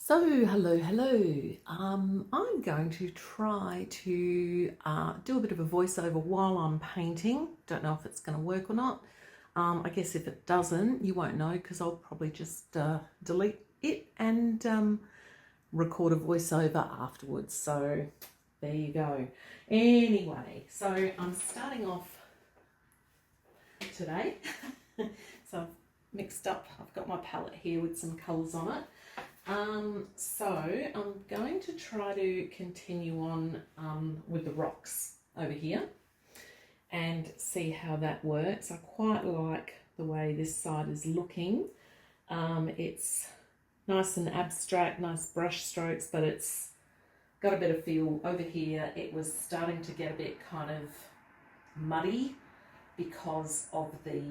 So, hello. I'm going to try to do a bit of a voiceover while I'm painting. Don't know if it's going to work or not. I guess if it doesn't, you won't know because I'll probably just delete it and record a voiceover afterwards. So, there you go. Anyway, so I'm starting off today. So I've mixed up, I've got my palette here with some colours on it. So I'm going to try to continue on with the rocks over here and see how that works. I quite like the way this side is looking. It's nice and abstract, nice brush strokes, but it's got a bit of feel. Over here it was starting to get a bit kind of muddy because of the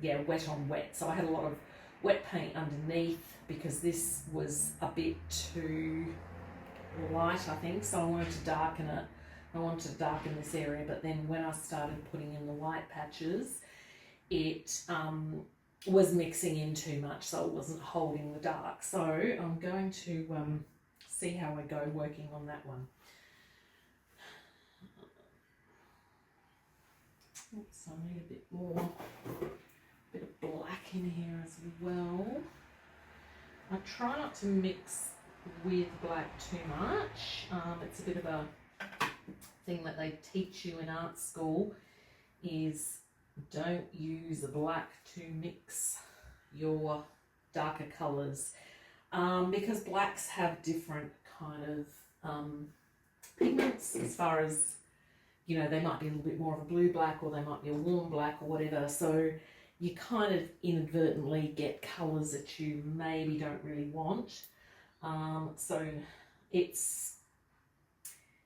wet on wet. So I had a lot of wet paint underneath because this was a bit too light, I think, so I wanted to darken it. I wanted to darken this area, but then when I started putting in the light patches, it was mixing in too much, so it wasn't holding the dark. So I'm going to see how I go working on that one. Oops, I need a bit more. Bit of black in here as well. I try not to mix with black too much. It's a bit of a thing that they teach you in art school, is don't use the black to mix your darker colours, because blacks have different kind of pigments, as far as, you know, they might be a little bit more of a blue black, or they might be a warm black or whatever. So you kind of inadvertently get colours that you maybe don't really want. So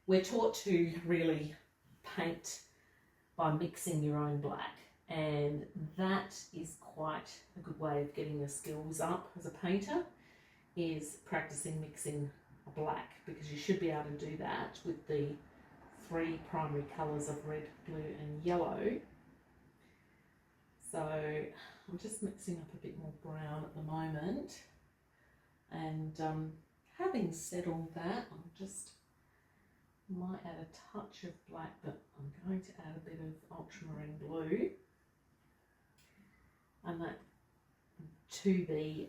we're taught to really paint by mixing your own black, and that is quite a good way of getting your skills up as a painter, is practicing mixing black, because you should be able to do that with the three primary colours of red, blue and yellow. So I'm just mixing up a bit more brown at the moment, and having said all that, might add a touch of black, but I'm going to add a bit of ultramarine blue, and that to the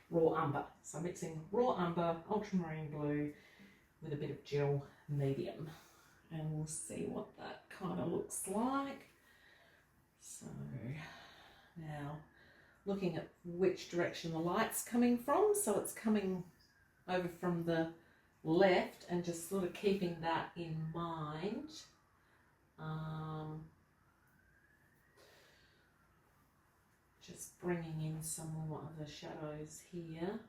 raw umber. So I'm mixing raw umber, ultramarine blue with a bit of gel medium, and we'll see what that kind of looks like. So now looking at which direction the light's coming from, so it's coming over from the left, and just sort of keeping that in mind. Just bringing in some more of the shadows here,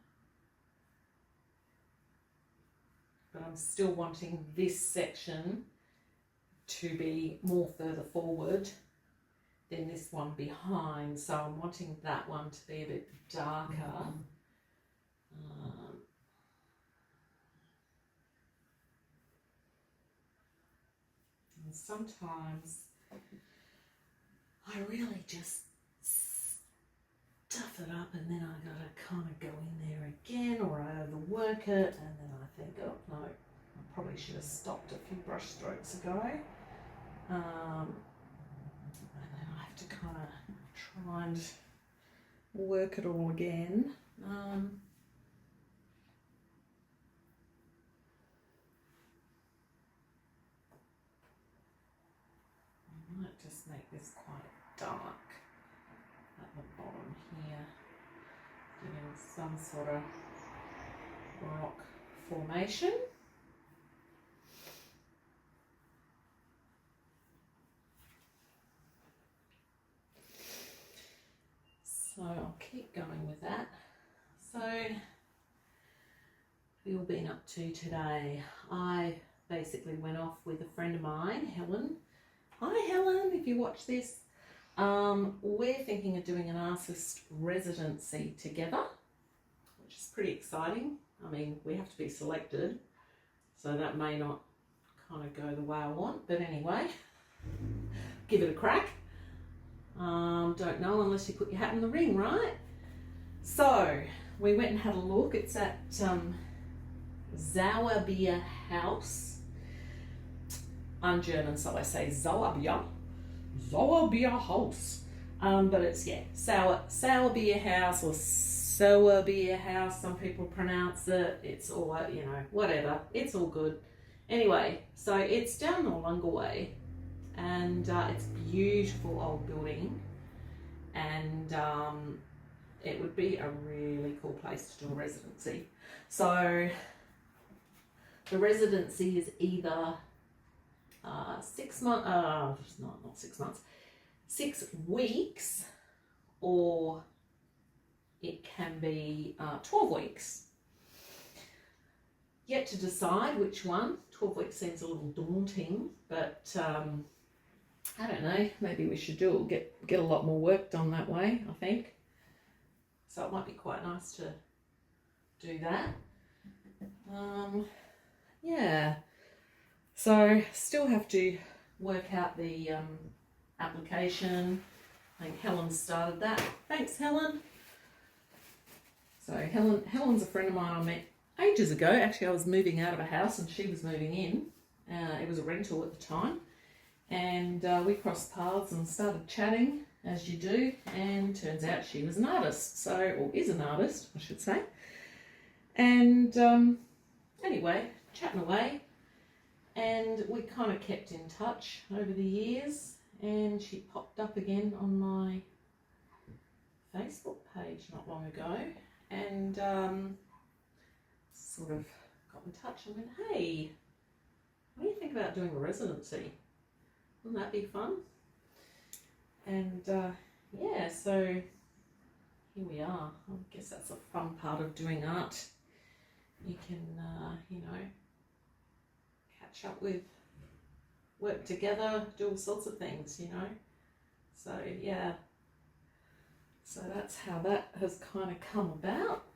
but I'm still wanting this section to be more further forward than this one behind, so I'm wanting that one to be a bit darker. And sometimes I really just stuff it up, and then I gotta kind of go in there again, or I overwork it, and then I think, oh no, I probably should have stopped a few brush strokes ago. And then I have to kind of try and work it all again. I might just make this quite dark at the bottom here, giving some sort of rock formation. So I'll keep going with that. So what have you all been up to today? I basically went off with a friend of mine, Helen. Hi Helen, if you watch this. We're thinking of doing an artist residency together, which is pretty exciting. I mean, we have to be selected, so that may not kind of go the way I want, but anyway, give it a crack. Don't know unless you put your hat in the ring, right? So we went and had a look. It's at Sauerbier House. I'm German, so I say Sauerbier House. But it's, yeah, Sauerbier House or Sauerbier House, some people pronounce it. It's all, you know, whatever. It's all good. Anyway, so it's down Noarlunga Way, and it's a beautiful old building, and it would be a really cool place to do a residency. So the residency is either 6 months, not 6 months, 6 weeks, or it can be 12 weeks. Yet to decide which one. 12 weeks seems a little daunting, but I don't know, maybe we should do it, get a lot more work done that way, I think. So it might be quite nice to do that. Yeah, so still have to work out the application. I think Helen started that. Thanks, Helen. So Helen's a friend of mine I met ages ago. Actually, I was moving out of a house and she was moving in. It was a rental at the time. And we crossed paths and started chatting, as you do, and turns out she was an artist, or is an artist, I should say. And anyway, chatting away, and we kind of kept in touch over the years, and she popped up again on my Facebook page not long ago, and sort of got in touch and went, hey, what do you think about doing a residency? Wouldn't that be fun? And yeah, so here we are. I guess that's a fun part of doing art. You can, you know, catch up with, work together, do all sorts of things, you know. So yeah, so that's how that has kind of come about.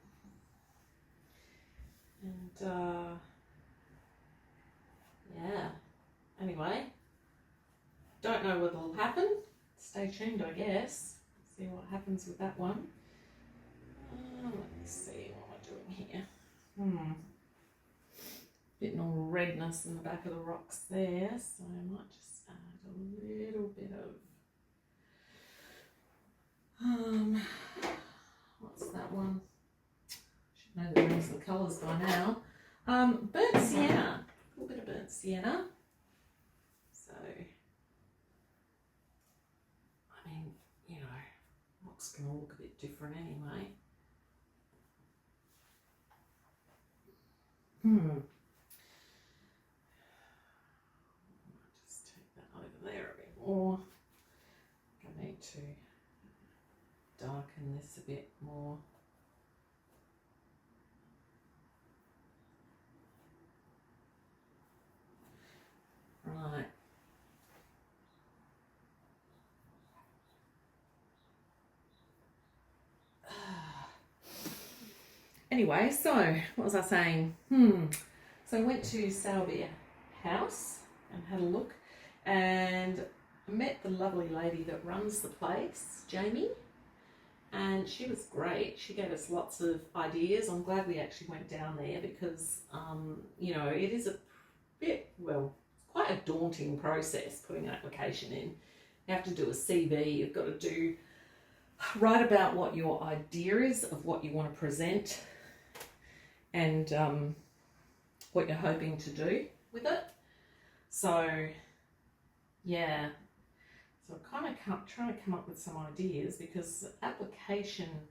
And yeah, anyway, don't know what will happen. Stay tuned, I guess. See what happens with that one. Let me see what am I doing here. Bit more redness in the back of the rocks there, so I might just add a little bit of what's that one? Should know the names of the colours by now. Burnt sienna. A little bit of burnt sienna. So I mean, you know, rocks can all look a bit different anyway. Just take that over there a bit more. I need to darken this a bit more. Right. Anyway, so what was I saying? So I went to Sauerbier House and had a look, and I met the lovely lady that runs the place, Jamie, and she was great. She gave us lots of ideas. I'm glad we actually went down there because, you know, it is a bit, well, quite a daunting process putting an application in. You have to do a CV, you've got to write about what your idea is of what you want to present, and what you're hoping to do with it. So yeah, so I'm kind of trying to come up with some ideas because the application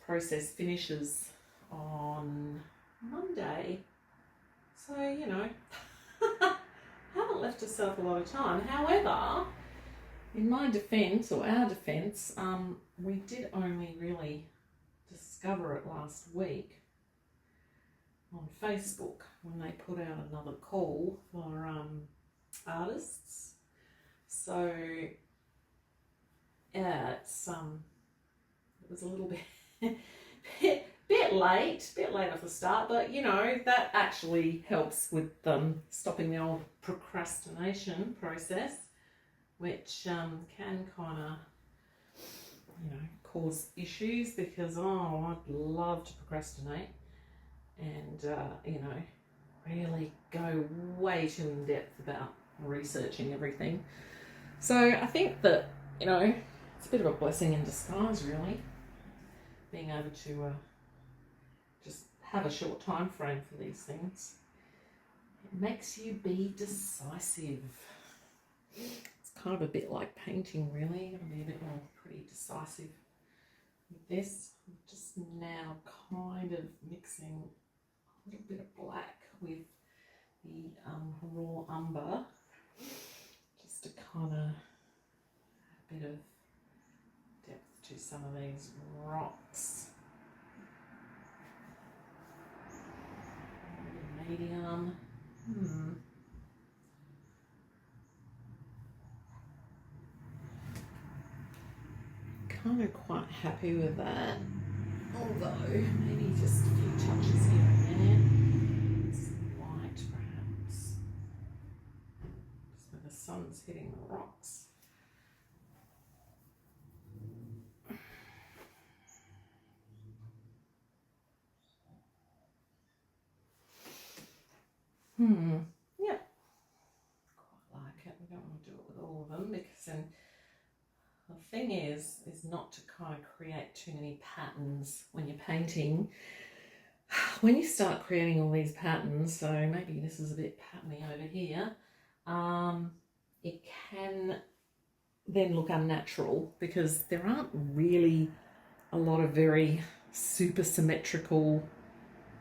process finishes on Monday. So, you know, haven't left herself a lot of time. However, in my defence, or our defence, we did only really discover it last week on Facebook when they put out another call for artists. So yeah, it's it was a little bit bit late off the start, but you know, that actually helps with stopping the old procrastination process, which can kind of, you know, cause issues because, oh, I'd love to procrastinate and, you know, really go way too in depth about researching everything. So I think that, you know, it's a bit of a blessing in disguise, really, being able to just have a short time frame for these things. It makes you be decisive. It's kind of a bit like painting, really. You've got to be a bit more pretty decisive with this. I'm just now kind of mixing a little bit of black with the raw umber, just to kind of add a bit of depth to some of these rocks. Medium. Kind of quite happy with that, although maybe just a few touches here and there. Some white perhaps, just where the sun's hitting the rocks. Yeah, quite like it. We don't want to do it with all of them because then the thing is not to kind of create too many patterns when you're painting. When you start creating all these patterns, so maybe this is a bit patterny over here, it can then look unnatural because there aren't really a lot of very super symmetrical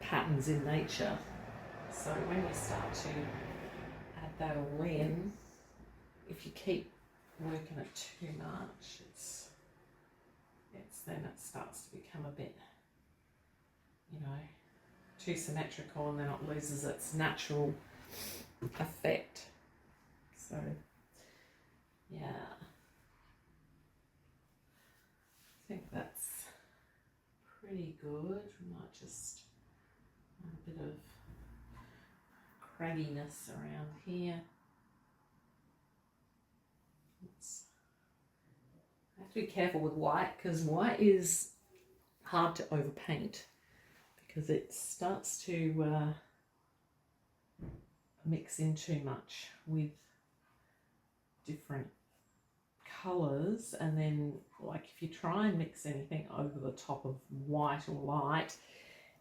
patterns in nature. So when you start to add that all in, if you keep working it too much, it's then it starts to become a bit, you know, too symmetrical, and then it loses its natural effect. So yeah, I think that's pretty good. We might just add a bit of cragginess around here. I have to be careful with white because white is hard to overpaint because it starts to mix in too much with different colours, and then like if you try and mix anything over the top of white or light,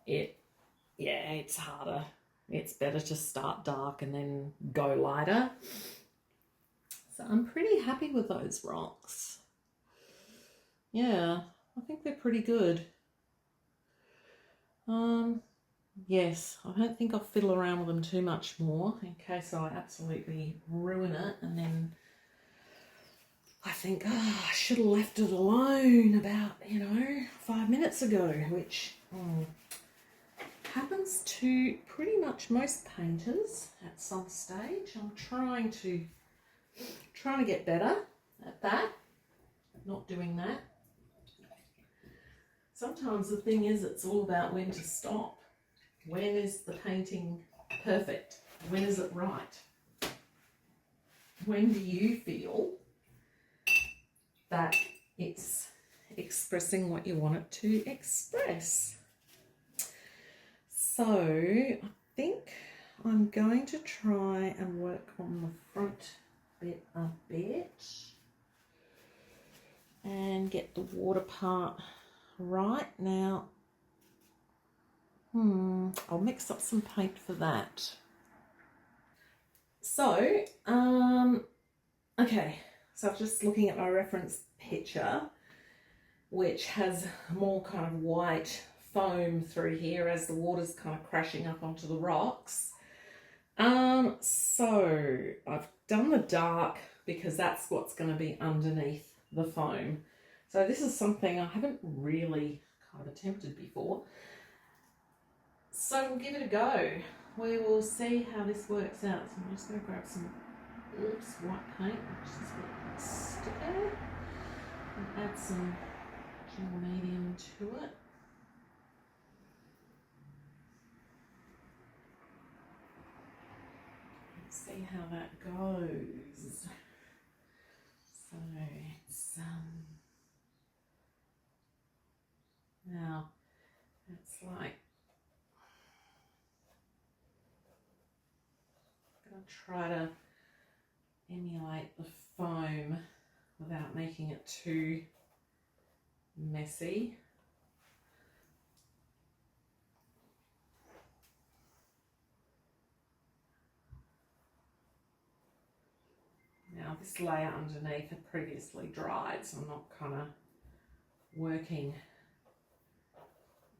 it's harder. It's better to start dark and then go lighter. So I'm pretty happy with those rocks. Yeah, I think they're pretty good. Yes, I don't think I'll fiddle around with them too much more in case I absolutely ruin it, and then I think, I should have left it alone about, 5 minutes ago, which happens to pretty much most painters at some stage. I'm trying to get better at that, not doing that. Sometimes the thing is, it's all about when to stop. When is the painting perfect? When is it right? When do you feel that it's expressing what you want it to express? So I think I'm going to try and work on the front bit a bit and get the water part right. Now, I'll mix up some paint for that. So, okay, so I'm just looking at my reference picture, which has more kind of white foam through here as the water's kind of crashing up onto the rocks. So I've done the dark because that's what's going to be underneath the foam. So this is something I haven't really kind of attempted before. So we'll give it a go. We will see how this works out. So I'm just going to grab some white paint, which is a bit sticky, and add some gel medium to it. Let's see how that goes. So it's It's like, I'm going to try to emulate the foam without making it too messy. Now this layer underneath had previously dried, so I'm not kind of working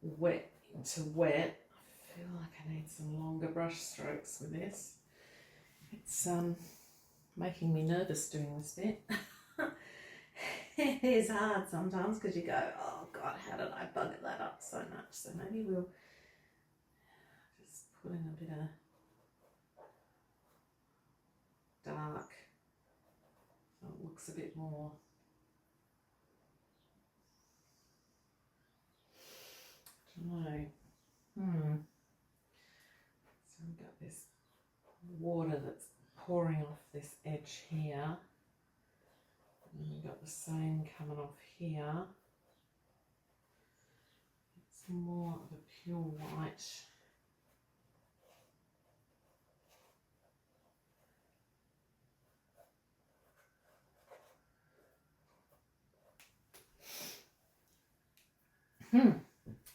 wet into wet. I feel like I need some longer brush strokes with this. It's making me nervous doing this bit. It is hard sometimes because you go, oh God, how did I bugger that up so much? So maybe we'll just put in a bit of dark so it looks a bit more. I don't know. So we've got this water that's pouring off this edge here. And we've got the same coming off here. It's more of a pure white.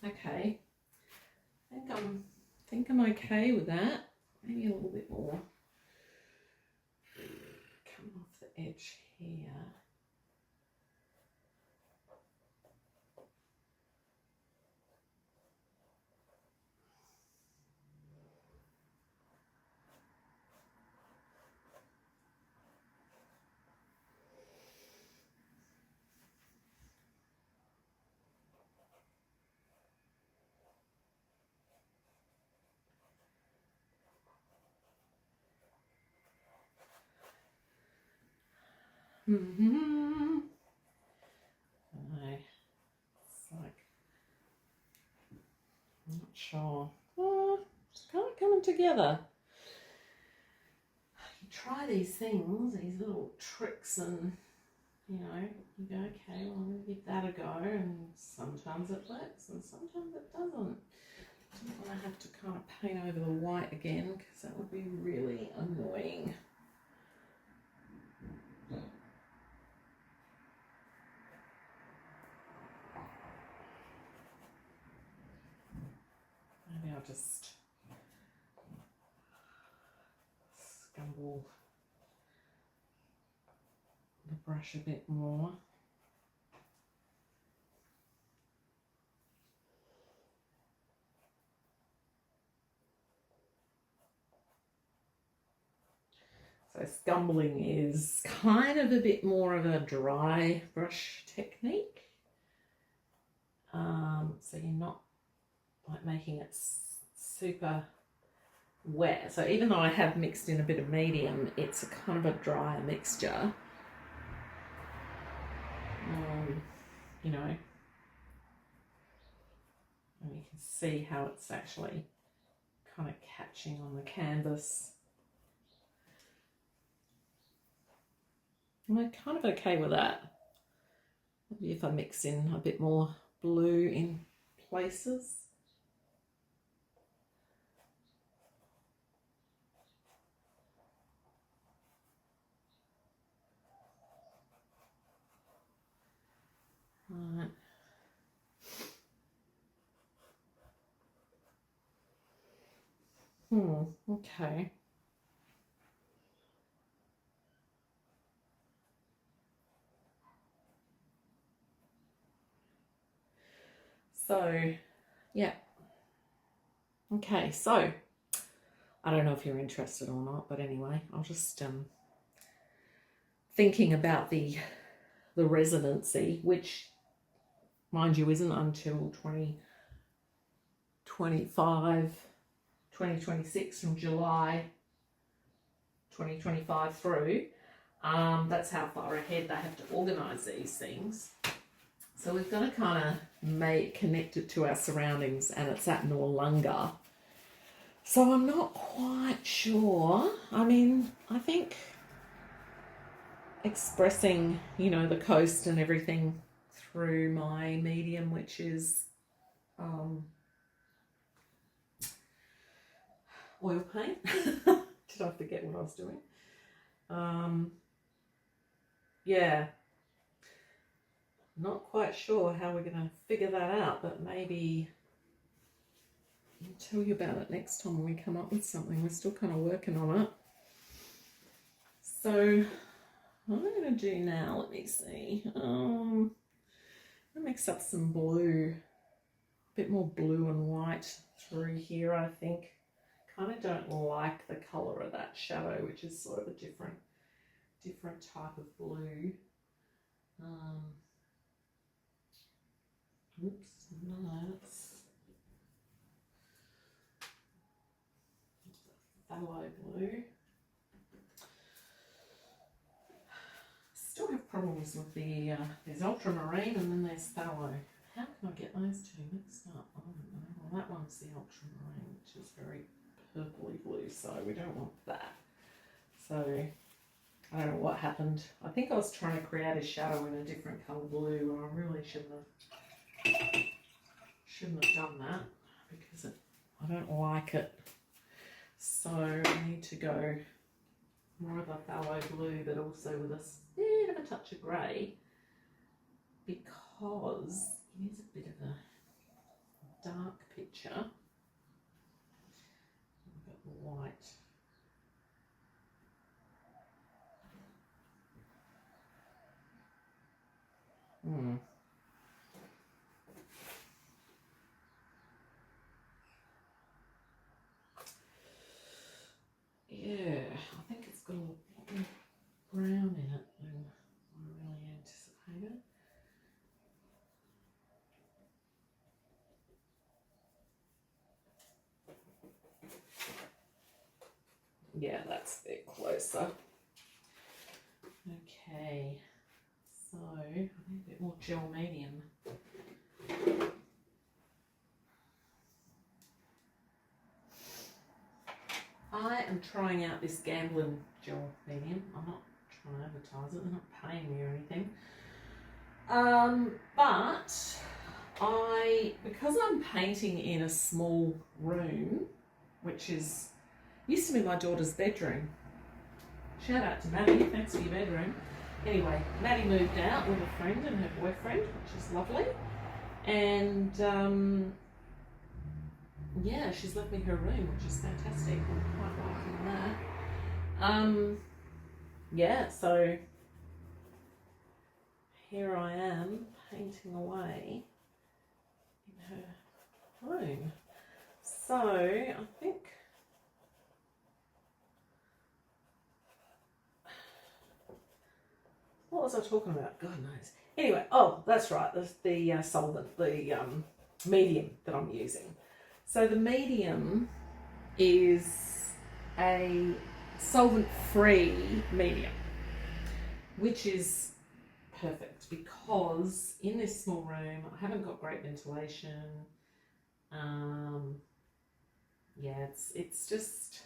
Okay. I think I'm okay with that. Maybe a little bit more. Come off the edge here. It's like, I'm not sure. Oh, it's kind of coming together. You try these things, these little tricks, and you know, you go, okay, well, I'm going to give that a go, and sometimes it works and sometimes it doesn't. I don't want to have to kind of paint over the white again because that would be really annoying. Maybe I'll just scumble the brush a bit more. So scumbling is kind of a bit more of a dry brush technique. So you're not like making it super wet. So even though I have mixed in a bit of medium, it's a kind of a drier mixture. You know, and you can see how it's actually kind of catching on the canvas. I'm kind of okay with that. Maybe if I mix in a bit more blue in places. Right. Okay. So, yeah. Okay, so I don't know if you're interested or not, but anyway, I'll just thinking about the residency, which, mind you, isn't until 2026 from July 2025 through. That's how far ahead they have to organise these things. So we've got to kind of connect it to our surroundings, and it's at Noarlunga. So I'm not quite sure. I mean, I think expressing, you know, the coast and everything through my medium, which is oil paint. Did I forget what I was doing? Yeah, not quite sure how we're going to figure that out, but maybe I'll tell you about it next time when we come up with something. We're still kind of working on it. So what I'm going to do now, let me see. I'm going to mix up some blue, a bit more blue and white through here, I think. Kind of don't like the colour of that shadow, which is sort of a different type of blue. Oops, no, that's phthalo blue. Still have problems with the there's ultramarine and then there's phthalo. How can I get those two mixed up? I don't know. Well, that one's the ultramarine, which is very purpley blue, so we don't want that. So I don't know what happened. I think I was trying to create a shadow in a different colour blue, and I really shouldn't have done that because I don't like it. So I need to go more of a phthalo blue, but also with a bit of a touch of grey, because it is a bit of a dark picture. I've got the white. Yeah, I think it's got a lot more brown in it than I really anticipated. Yeah, that's a bit closer. Okay, so I need a bit more gel medium. I am trying out this gambling gel medium. I'm not trying to advertise it, they're not paying me or anything. But because I'm painting in a small room, which used to be my daughter's bedroom. Shout out to Maddie, thanks for your bedroom. Anyway, Maddie moved out with a friend and her boyfriend, which is lovely. And yeah, she's left me her room, which is fantastic. I'm quite liking that. Yeah, so here I am painting away in her room. So I think what was I talking about? God knows. Anyway, oh, that's right. The solvent, the medium that I'm using. So the medium is a solvent-free medium, which is perfect because in this small room I haven't got great ventilation. Yeah, it's just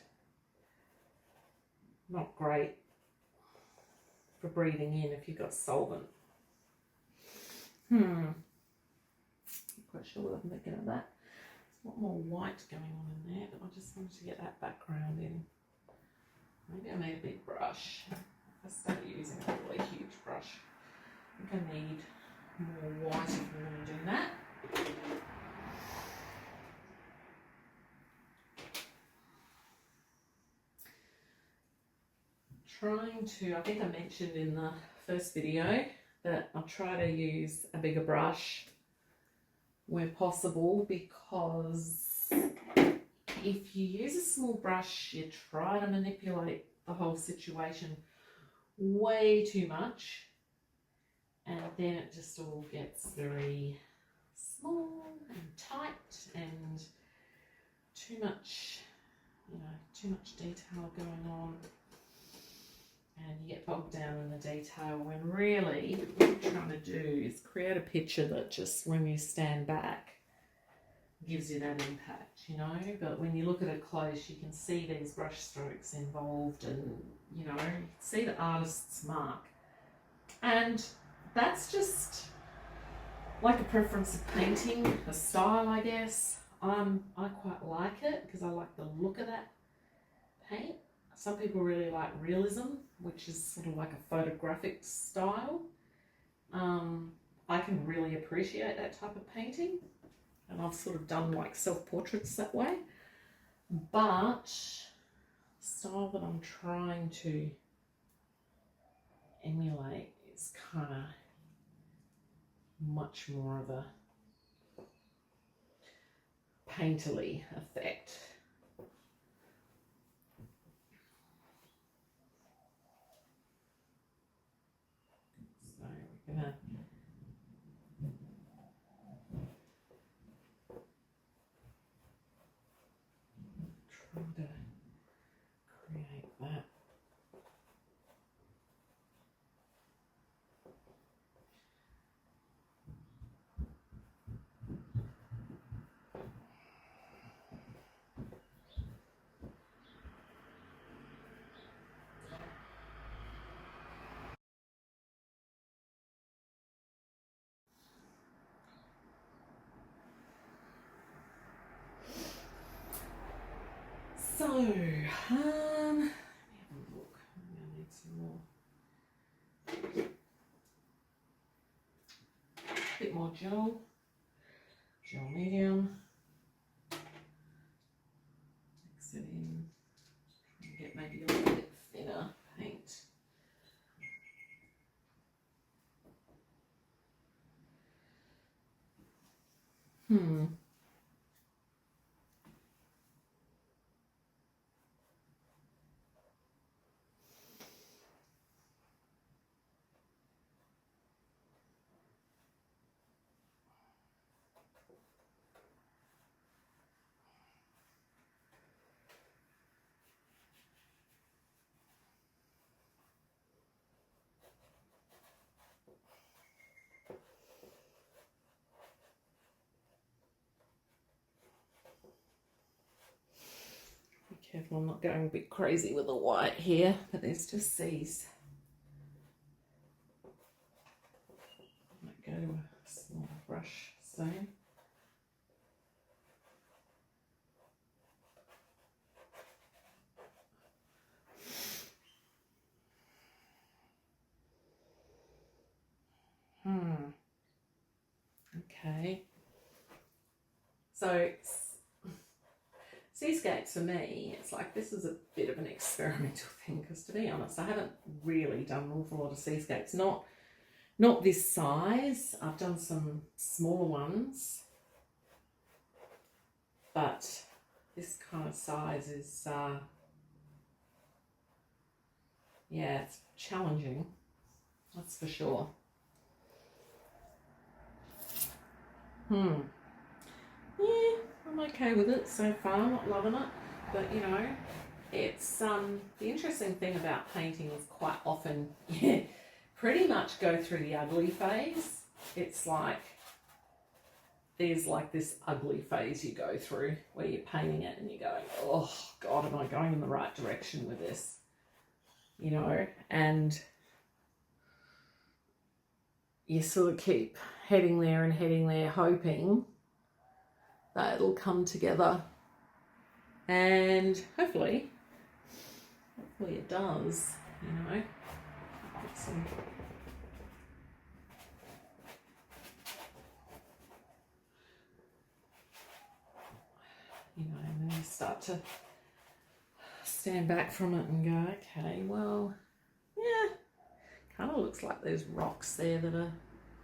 not great for breathing in if you've got solvent. Not quite sure what I'm thinking of that. There's a lot more white going on in there, but I just wanted to get that background in. Maybe I need a big brush. If I start using a really huge brush, I think I need more white if I'm going to do that. I think I mentioned in the first video that I try to use a bigger brush where possible, because if you use a small brush, you try to manipulate the whole situation way too much, and then it just all gets very small and tight and too much detail going on. And you get bogged down in the detail when really what you're trying to do is create a picture that just, when you stand back, gives you that impact, you know. But when you look at it close, you can see these brush strokes involved, and you know, see the artist's mark. And that's just like a preference of painting, a style, I guess. I quite like it because I like the look of that paint. Some people really like realism, which is sort of like a photographic style. I can really appreciate that type of painting, and I've sort of done like self-portraits that way. But the style that I'm trying to emulate is kind of much more of a painterly effect. So we're gonna try to create that. So, let me have a look. I'm gonna need some more. A bit more gel medium. Mix it in. Try and get maybe a little bit thinner paint. Careful, I'm not going a bit crazy with the white here, but there's just these. I might go to a small brush soon. Okay. So Seascape for me, it's like this is a bit of an experimental thing, because to be honest, I haven't really done an awful lot of Seascapes. Not this size. I've done some smaller ones, but this kind of size is, yeah, it's challenging. That's for sure. Yeah, I'm okay with it so far, not loving it, but you know, it's the interesting thing about painting is quite often you pretty much go through the ugly phase. It's like there's like this ugly phase you go through where you're painting it and you're going, oh God, am I going in the right direction with this? You know, and you sort of keep heading there, hoping that it'll come together, and hopefully it does, you know. Put some you know, and then you start to stand back from it and go, okay, well, yeah, kind of looks like there's rocks there that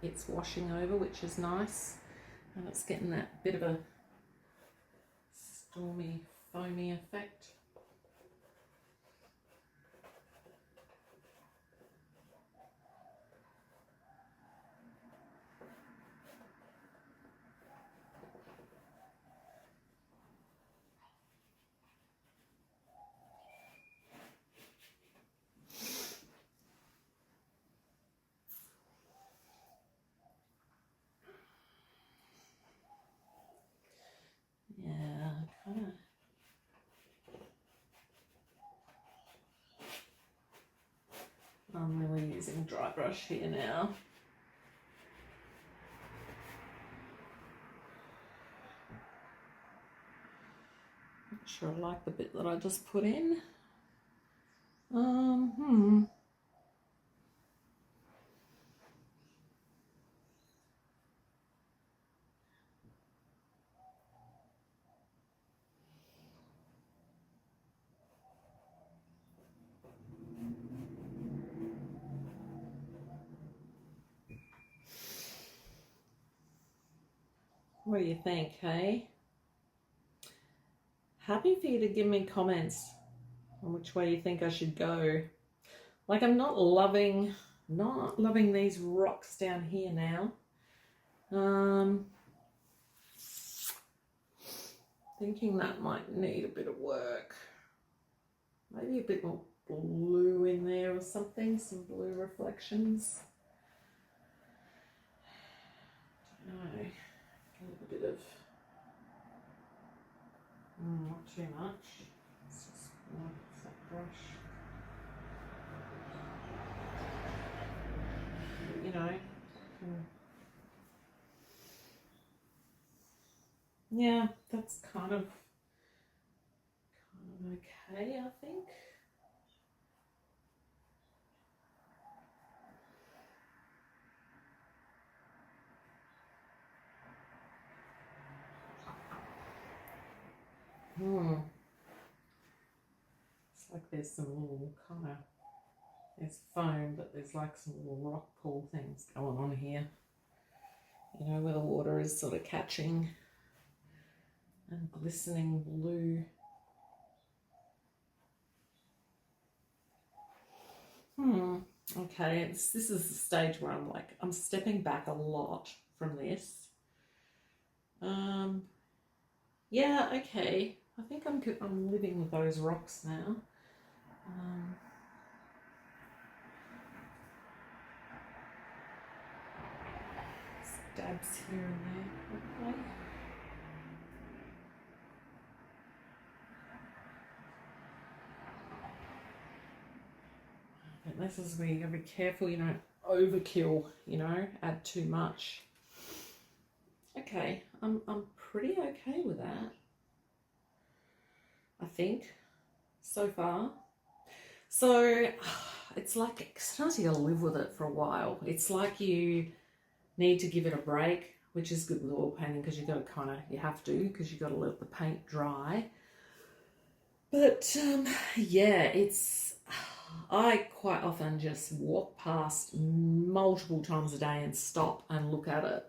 it's washing over, which is nice, and it's getting that bit of a stormy, foamy effect. Yeah, kind of. I'm really using dry brush here now. Not sure I like the bit that I just put in. What do you think, hey? Happy for you to give me comments on which way you think I should go. Like, I'm not loving these rocks down here now. Thinking that might need a bit of work. Maybe a bit more blue in there or something, some blue reflections. I don't know. A little bit of, not too much. It's just that brush. You know, yeah, that's kind of okay, I think. It's like there's some little kind of, there's foam, but there's like some little rock pool things going on here. You know, where the water is sort of catching and glistening blue. Okay, this is the stage where I'm stepping back a lot from this. Yeah, okay. I think I'm living with those rocks now. Stabs here and there. Okay. But this is where you gotta be careful you don't overkill, you know, add too much. Okay, I'm pretty okay with that, I think, so far. So it's like sometimes you gotta live with it for a while. It's like you need to give it a break, which is good with oil painting because you have to because you got to let the paint dry. But yeah, I quite often just walk past multiple times a day and stop and look at it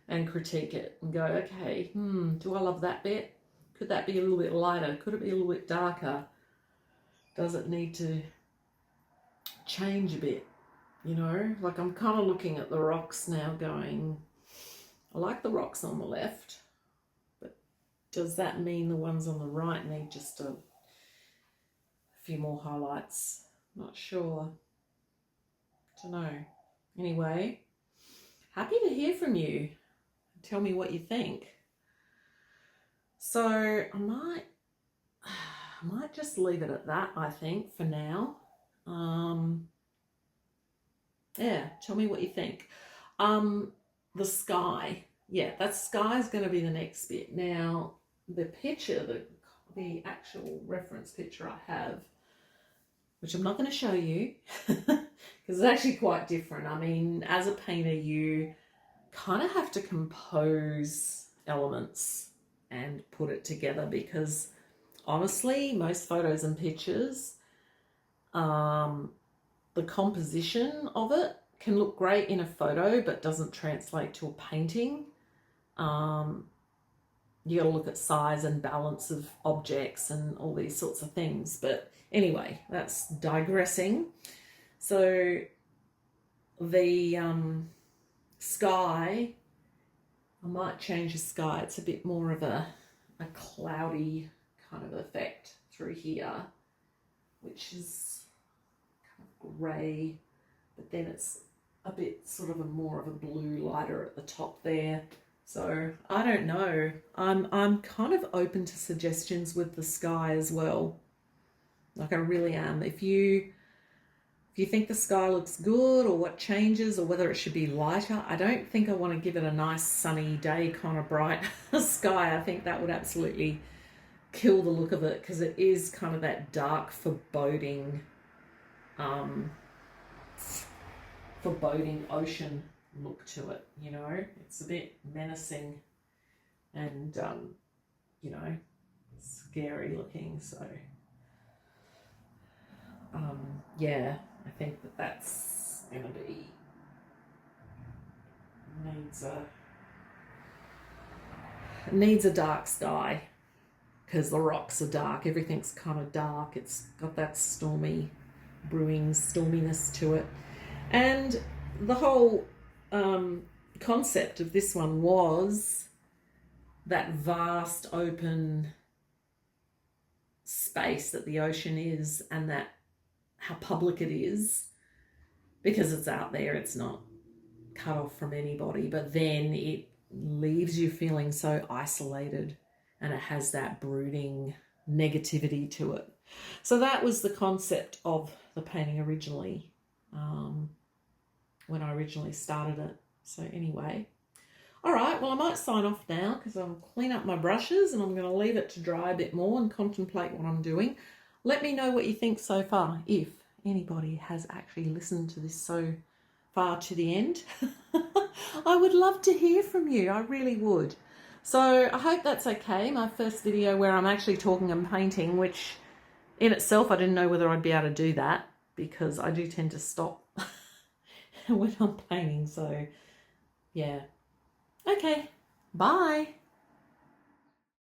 and critique it and go, okay, do I love that bit? Could that be a little bit lighter? Could it be a little bit darker? Does it need to change a bit? You know, like I'm kind of looking at the rocks now going, I like the rocks on the left, but does that mean the ones on the right need just a few more highlights? Not sure. Don't know. Anyway, happy to hear from you. Tell me what you think. So I might just leave it at that, I think, for now. Yeah, tell me what you think. The sky. Yeah, that sky is going to be the next bit. Now, the picture, the actual reference picture I have, which I'm not going to show you because it's actually quite different. I mean, as a painter, you kind of have to compose elements and put it together because honestly, most photos and pictures, the composition of it can look great in a photo but doesn't translate to a painting. You got to look at size and balance of objects and all these sorts of things. But anyway, that's digressing. So the sky, I might change the sky. It's a bit more of a cloudy kind of effect through here, which is kind of grey, but then it's a bit sort of more of a blue lighter at the top there. So I don't know. I'm kind of open to suggestions with the sky as well. Like I really am. If you think the sky looks good or what changes or whether it should be lighter, I don't think I want to give it a nice sunny day kind of bright sky. I think that would absolutely kill the look of it, because it is kind of that dark, foreboding ocean look to it, you know. It's a bit menacing and you know, scary looking. So yeah, I think that that's gonna be needs a dark sky, because the rocks are dark, everything's kind of dark, it's got that stormy brewing storminess to it. And the whole concept of this one was that vast open space that the ocean is, and that how public it is, because it's out there, it's not cut off from anybody, but then it leaves you feeling so isolated, and it has that brooding negativity to it. So that was the concept of the painting originally, when I originally started it. So anyway, all right, well, I might sign off now, because I'll clean up my brushes and I'm going to leave it to dry a bit more and contemplate what I'm doing. Let me know what you think so far, if anybody has actually listened to this so far to the end. I would love to hear from you, I really would. So I hope that's okay. My first video where I'm actually talking and painting, which in itself I didn't know whether I'd be able to do that, because I do tend to stop when I'm painting. So yeah, okay, bye.